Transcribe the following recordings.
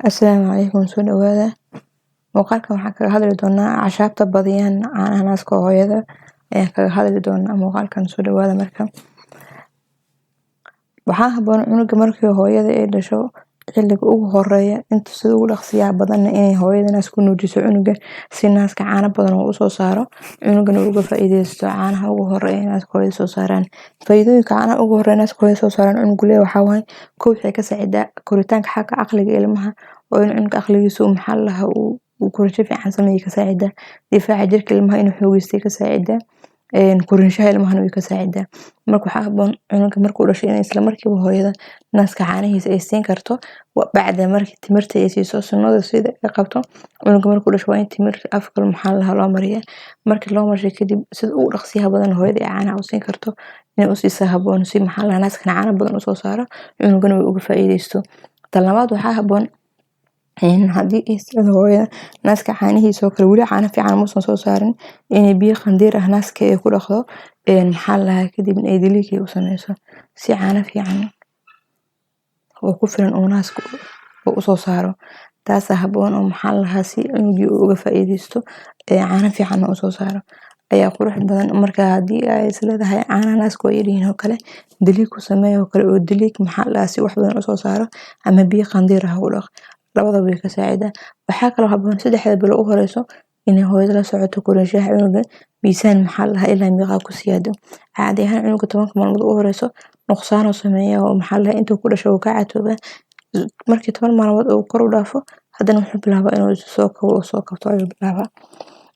Asalaamu calaykum soo dhawaada muuqaalkan waxaan kaga hadli doonaa cashaabta badiyaan caanaha naaska hooyada ayaan kaga hadli doonaa muuqaalkan soo dhawaada marka waxaa haboon cunuga markii hooyada ay dhasho xilliga ugu horeeya inta sida ugu dhaqsiyaha badan inay hooyada naas ku nuujiso cunuga si naaska caano badan uu soo saaro cunugana uga faa'iideysto caanaha ugu horeeya naaska hooyada soo saaraan faa'iidooyinka caanaha ugu horeeya naaska hooyada soo saaraan cunuga leeyahay waxaa waaye kow waxay ka saacidaa koritaanka xagga caqliga ilmaha oo in cunuga caqligiisa uu maxal laha uu korisho fiican sameeyo ka saacidaa difaaca jirka ilmaha inuu xoogeysto ka saacidaa korinshaha ilmaha way ka saacidaa marka waxaa haboon cunuga markuu dhasho in isla markiiba hooyada naaska caanihiisa ay siin karto bacda markii timirta ay siiso sunnada sida ay qabto cunuga markuu dhasho waa in timirta afka maxal laha loo mariyaa markii loo mariyo kadib sida ugu dhaqsiyaha badan hooyada ay caanaha u siin karto inay u siisaa haboon si maxal laha naaska caano badan u soo saaro cunugana uu uga faa'iideysto tan labaad waxaa haboon hadii ay sida hooyada naaska caanihiisa oo kale wali caano fiican ma soo saarin inay biyo qandiir ah naaska ay ku dhaqdo maxal laha kadib ay diliinkii u sameyso si caano fiican oo ku filan oo naaska u soo saaro taas haboon oo maxal laha si cunugi uga faa'iideysto caano fiican oo soo saaro ayaa qurux badan marka hadii ay isleedahay caanaha naaska way yaryihiin oo kale diliik ku sameeyo oo kale oo diliik maxal laha si wax badan u soo saaro ama biyo qandiir ah u dhaq labadaba way ka saacidaa waxaa kale oo haboon 3 bilood u horeyso inay hooyada la socoto korinshaha cunuga miisaan maxal laha ilaa meeqa ku siyaado caadi ahaan cunuga 10 maalmood u horeyso nuqsaan oo sameeyo oo maxal laha intuu ku dhasho uu ka catooba markii 10 maalmood uu kor u dhaafo hadana wuxuu bilaabaa inuu soo kabto ayuu bilaabaa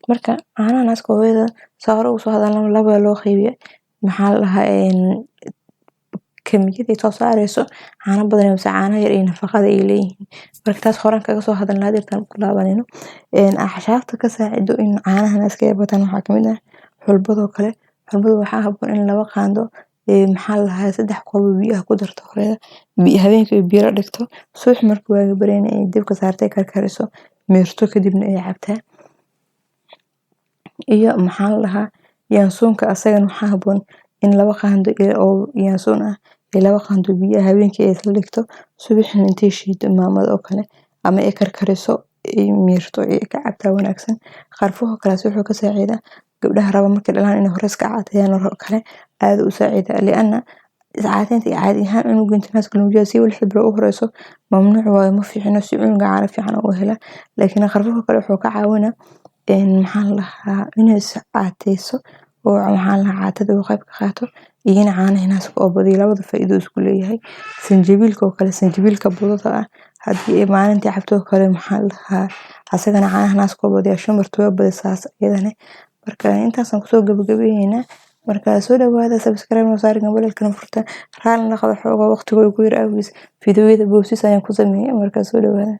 marka caanaha naaska hooyada saa hore u soo hadalna laba loo qaybiyo maxal laha kamiyada soo saareyso caano badan iyo caano yar iyo nafaqada ay leeyihiin marka taas horan kaga soo hadalnaa dirtaan ku laabanayno cashaabta ka saacido in caanaha naaska ay bataan waxaa kamid ah xulbado kale xulbado waxaa haboon in laba qaando maxal laha 3 koob biyo ku darto hooyada habeenkii biyo la dhigto subax markuu waaga bareen ay dibka saartay karkariso meerto kadibna ay cabtaa iyo maxal laha yaansoonka asagana waxaa haboon in laba qaando oo yaansoon ah laba qaando biyo habeenkii ay isla dhigto subaxna intay shiido maamada oo kale ama ay karkariso meerto ay ka cabtaa wanaagsan qarfuhu kale wuxuu ka saacidaa gabdhaha raba markay dhalaan inay hore iska caatayaan oo kale aad u saacidaa liana iscaateynta caadi ahaan cunuga inta naaska nuujiyo si wal xibro u horeyso mamnuuc waayo ma fiicno si cunuga caano fiican u hela laakiin qarfuhu kale wuxuu ka caawinaa maxal laha inay caateyso oo maxal laha caatada uu qayb ka qaato iyo caanaha naaska oo badiyo labada faa'iido isku leeyahay sanjabiilka oo kale sanjabiilka budada ah hadii ay maalintii cabto kale maxal laha asagana caanaha naaska oo badiyo shamartu waa badisaas iyadana marka intaas aan ku soo gabagabeeyna marka soo dhawaada subscribe noo saar gambalelkana furta raal naqdo xoogaa waqtiga ku yar awgiis fiidiyowyada boobsiis ayaan ku sameeyay marka soo dhawaada